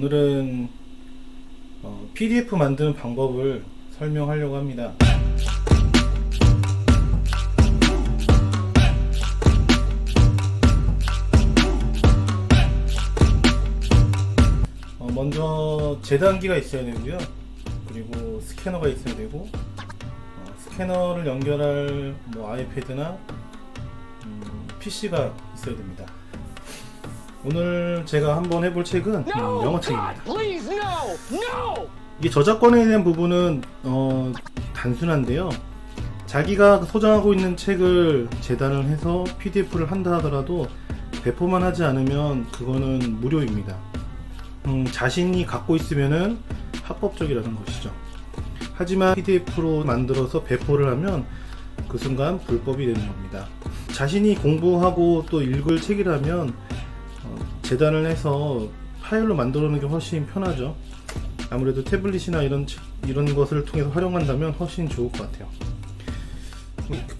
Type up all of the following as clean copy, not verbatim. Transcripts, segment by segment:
오늘은 PDF 만드는 방법을 설명하려고 합니다. 먼저 재단기가 있어야 되고요. 그리고 스캐너가 있어야 되고, 스캐너를 연결할 아이패드나 PC가 있어야 됩니다. 오늘 제가 한번 해볼 책은 영어 책입니다. 이게 저작권에 대한 부분은 단순한데요. 자기가 소장하고 있는 책을 재단을 해서 PDF를 한다 하더라도 배포만 하지 않으면 그거는 무료입니다. 자신이 갖고 있으면은 합법적이라는 것이죠. 하지만 PDF로 만들어서 배포를 하면 그 순간 불법이 되는 겁니다. 자신이 공부하고 또 읽을 책이라면 재단을 해서 파일로 만들어 놓는 게 훨씬 편하죠. 아무래도 태블릿이나 이런 것을 통해서 활용한다면 훨씬 좋을 것 같아요.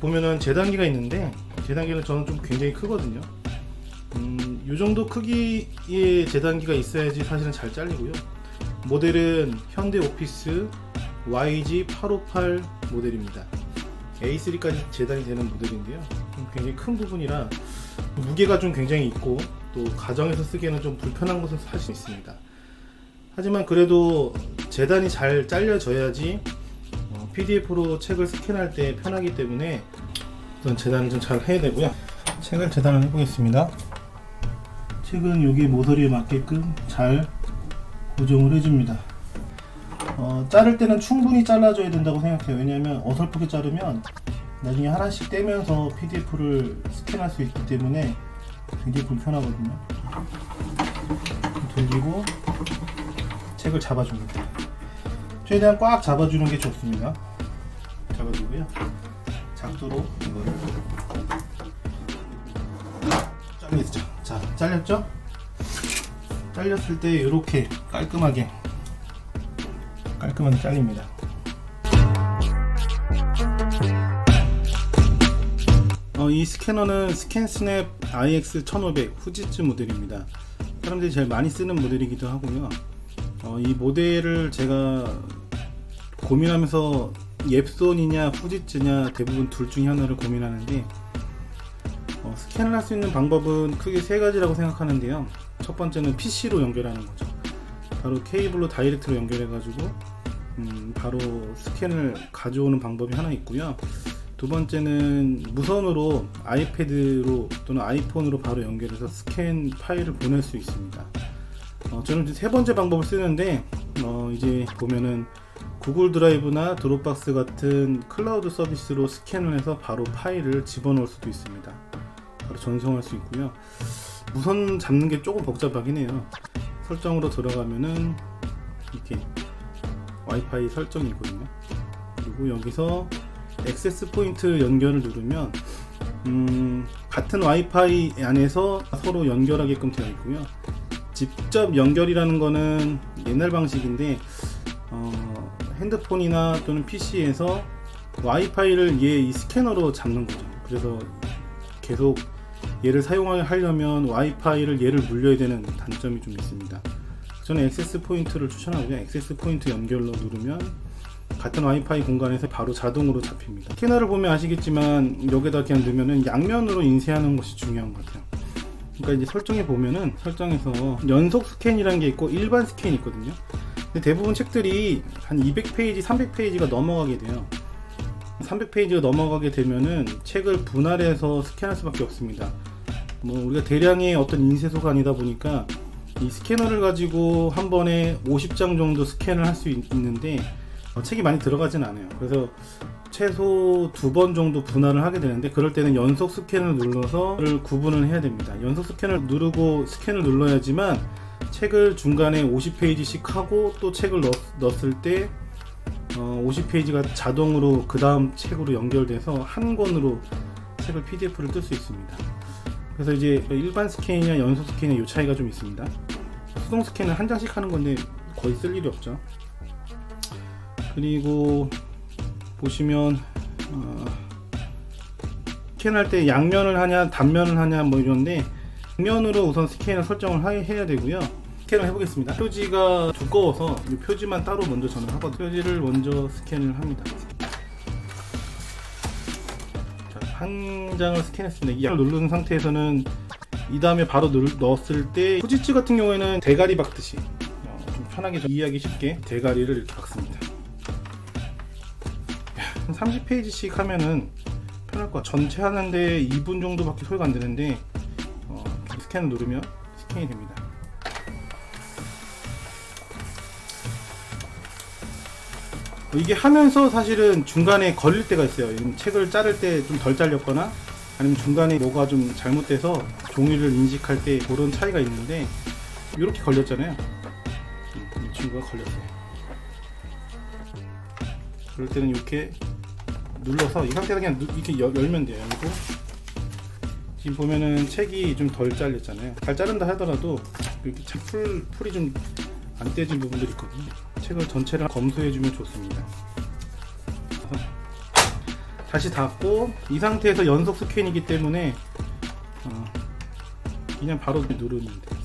보면은 재단기가 있는데, 재단기는 저는 좀 굉장히 크거든요. 이 정도 크기의 재단기가 있어야지 사실은 잘 잘리고요. 모델은 현대 오피스 YG858 모델입니다. A3까지 재단이 되는 모델인데요. 굉장히 큰 부분이라 무게가 좀 굉장히 있고, 또 가정에서 쓰기에는 좀 불편한 것은 사실 있습니다. 하지만 그래도 재단이 잘 잘려져야지 PDF로 책을 스캔할 때 편하기 때문에 우선 재단을 좀 잘 해야 되고요. 책을 재단을 해보겠습니다. 책은 여기 모서리에 맞게끔 잘 고정을 해줍니다. 자를 때는 충분히 잘라줘야 된다고 생각해요. 왜냐하면 어설프게 자르면 나중에 하나씩 떼면서 PDF를 스캔할 수 있기 때문에 굉장히 불편하거든요. 돌리고 책을 잡아줍니다. 최대한 꽉 잡아주는 게 좋습니다. 잡아주고요. 작도로 이거를 잘리죠. 자, 잘렸죠? 잘렸을 때 이렇게 깔끔하게 잘립니다. 이 스캐너는 스캔스냅 IX1500 후지츠 모델입니다. 사람들이 제일 많이 쓰는 모델이기도 하고요. 이 모델을 제가 고민하면서 옙손이냐 후지츠냐 대부분 둘 중에 하나를 고민하는데, 스캔을 할 수 있는 방법은 크게 세 가지라고 생각하는데요. 첫 번째는 PC로 연결하는 거죠. 바로 케이블로 다이렉트로 연결해 가지고 바로 스캔을 가져오는 방법이 하나 있고요. 두 번째는 무선으로 아이패드로 또는 아이폰으로 바로 연결해서 스캔 파일을 보낼 수 있습니다. 저는 세 번째 방법을 쓰는데, 이제 보면은 구글 드라이브나 드롭박스 같은 클라우드 서비스로 스캔을 해서 바로 파일을 집어넣을 수도 있습니다. 바로 전송할 수 있고요. 무선 잡는 게 조금 복잡하긴 해요. 설정으로 들어가면은 이렇게 와이파이 설정이 있거든요. 그리고 여기서 액세스 포인트 연결을 누르면 같은 와이파이 안에서 서로 연결하게끔 되어 있고요. 직접 연결이라는 거는 옛날 방식인데, 핸드폰이나 또는 PC에서 와이파이를 이 스캐너로 잡는 거죠. 그래서 계속 얘를 사용하려면 와이파이를 얘를 물려야 되는 단점이 좀 있습니다. 저는 액세스 포인트를 추천하고요. 액세스 포인트 연결로 누르면 같은 와이파이 공간에서 바로 자동으로 잡힙니다. 스캐너를 보면 아시겠지만 여기다 그냥 넣으면은 양면으로 인쇄하는 것이 중요한 것 같아요. 그러니까 이제 설정에 보면은 설정에서 연속 스캔이라는 게 있고 일반 스캔이 있거든요. 근데 대부분 책들이 한 200페이지, 300페이지가 넘어가게 돼요. 300페이지가 넘어가게 되면은 책을 분할해서 스캔할 수밖에 없습니다. 우리가 대량의 어떤 인쇄소가 아니다 보니까 이 스캐너를 가지고 한 번에 50장 정도 스캔을 할 수 있는데 책이 많이 들어가진 않아요. 그래서 최소 2번 정도 분할을 하게 되는데, 그럴 때는 연속 스캔을 눌러서 구분을 해야 됩니다. 연속 스캔을 누르고 스캔을 눌러야지만 책을 중간에 50페이지씩 하고 또 책을 넣었을 때 50페이지가 자동으로 그 다음 책으로 연결돼서 한 권으로 책을 PDF를 뜰 수 있습니다. 그래서 이제 일반 스캔이냐 연속 스캔이냐 이 차이가 좀 있습니다. 수동 스캔은 한 장씩 하는 건데 거의 쓸 일이 없죠. 그리고 보시면 스캔할 때 양면을 하냐 단면을 하냐 이런데, 양면으로 우선 스캔을 설정을 해야 되고요. 스캔을 해보겠습니다. 표지가 두꺼워서 이 표지만 따로 먼저 저는 하거든요. 표지를 먼저 스캔을 합니다. 자, 한 장을 스캔했습니다. 이 약을 누른 상태에서는 이 다음에 바로 넣었을 때 후지츠 같은 경우에는 대가리 박듯이 좀 편하게 이해하기 쉽게 대가리를 이렇게 박습니다. 한 30페이지씩 하면은 편할 것 같아요. 전체 하는데 2분 정도밖에 소요가 안 되는데 스캔을 누르면 스캔이 됩니다. 이게 하면서 사실은 중간에 걸릴 때가 있어요. 책을 자를 때 좀 덜 잘렸거나 아니면 중간에 뭐가 좀 잘못돼서 종이를 인식할 때 그런 차이가 있는데 이렇게 걸렸잖아요. 이 친구가 걸렸어요. 그럴 때는 이렇게 눌러서 이 상태에서 그냥 이렇게 열면 돼요. 열고 지금 보면은 책이 좀 덜 잘렸잖아요. 잘 자른다 하더라도 이렇게 풀이 좀 안 떼진 부분들이 있거든요. 책을 전체를 검수해주면 좋습니다. 다시 닫고 이 상태에서 연속 스캔이기 때문에 그냥 바로 누르면 돼요.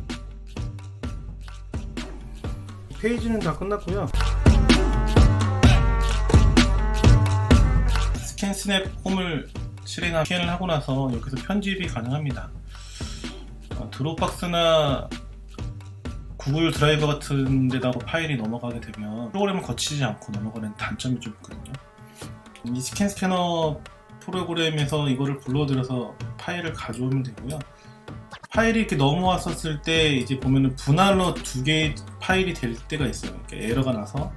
페이지는 다 끝났고요. 스캔 스냅 홈을 스캔을 하고 나서 여기서 편집이 가능합니다. 드롭박스나 구글 드라이버 같은 데다가 파일이 넘어가게 되면 프로그램을 거치지 않고 넘어가는 단점이 좀 있거든요. 이 스캐너 프로그램에서 이거를 불러들여서 파일을 가져오면 되고요. 파일이 이렇게 넘어왔었을 때 이제 보면은 분할로 두 개의 파일이 될 때가 있어요. 이렇게 에러가 나서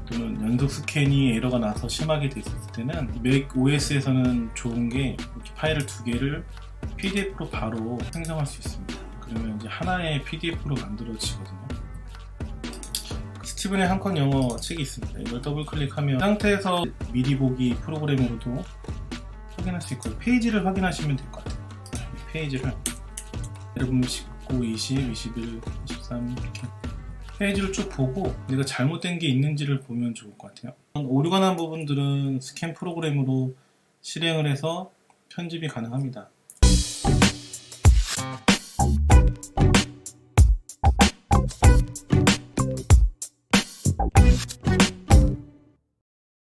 또는 연속 스캔이 에러가 나서 심하게 됐을 때는 맥 OS에서는 좋은 게 이렇게 파일을 두 개를 PDF로 바로 생성할 수 있습니다. 그러면 이제 하나의 PDF로 만들어지거든요. 스티븐의 한 컷 영어 책이 있습니다. 이걸 더블 클릭하면 이 상태에서 미리 보기 프로그램으로도 확인할 수 있고 페이지를 확인하시면 될 것 같아요. 이 페이지를 여러분 19, 20, 21, 23 이렇게 페이지를 쭉 보고 내가 잘못된 게 있는지를 보면 좋을 것 같아요. 오류가 난 부분들은 스캔 프로그램으로 실행을 해서 편집이 가능합니다.